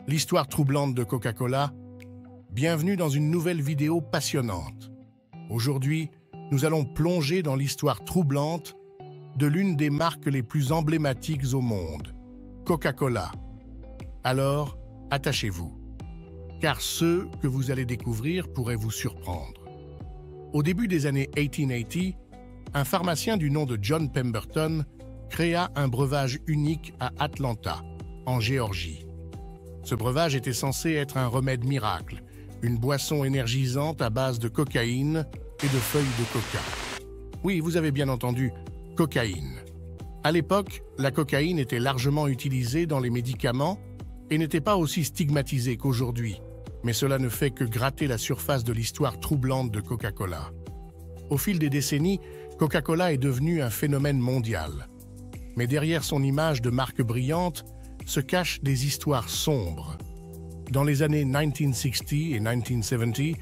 L'histoire troublante de Coca-Cola. Bienvenue dans une nouvelle vidéo passionnante. Aujourd'hui, nous allons plonger dans l'histoire troublante de l'une des marques les plus emblématiques au monde, Coca-Cola. Alors, attachez-vous, car ce que vous allez découvrir pourrait vous surprendre. Au début des années 1880, un pharmacien du nom de John Pemberton créa un breuvage unique à Atlanta, en Géorgie. Ce breuvage était censé être un remède miracle, une boisson énergisante à base de cocaïne et de feuilles de coca. Oui, vous avez bien entendu, cocaïne. À l'époque, la cocaïne était largement utilisée dans les médicaments et n'était pas aussi stigmatisée qu'aujourd'hui, mais cela ne fait que gratter la surface de l'histoire troublante de Coca-Cola. Au fil des décennies, Coca-Cola est devenu un phénomène mondial. Mais derrière son image de marque brillante se cachent des histoires sombres. Dans les années 1960 et 1970,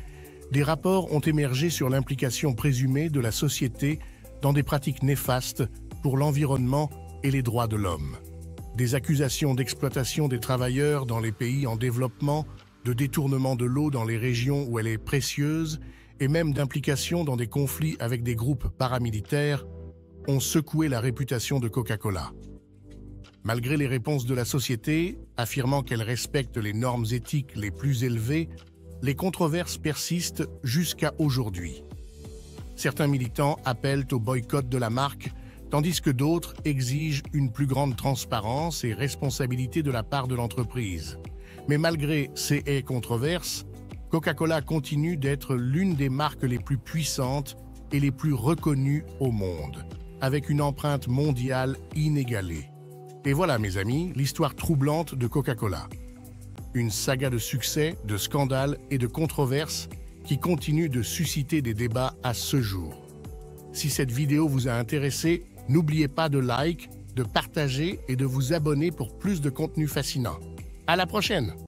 des rapports ont émergé sur l'implication présumée de la société dans des pratiques néfastes pour l'environnement et les droits de l'homme. Des accusations d'exploitation des travailleurs dans les pays en développement, de détournement de l'eau dans les régions où elle est précieuse et même d'implication dans des conflits avec des groupes paramilitaires ont secoué la réputation de Coca-Cola. Malgré les réponses de la société, affirmant qu'elle respecte les normes éthiques les plus élevées, les controverses persistent jusqu'à aujourd'hui. Certains militants appellent au boycott de la marque, tandis que d'autres exigent une plus grande transparence et responsabilité de la part de l'entreprise. Mais malgré ces haies controverses, Coca-Cola continue d'être l'une des marques les plus puissantes et les plus reconnues au monde, avec une empreinte mondiale inégalée. Et voilà, mes amis, l'histoire troublante de Coca-Cola. Une saga de succès, de scandales et de controverses qui continue de susciter des débats à ce jour. Si cette vidéo vous a intéressé, n'oubliez pas de like, de partager et de vous abonner pour plus de contenu fascinant. À la prochaine!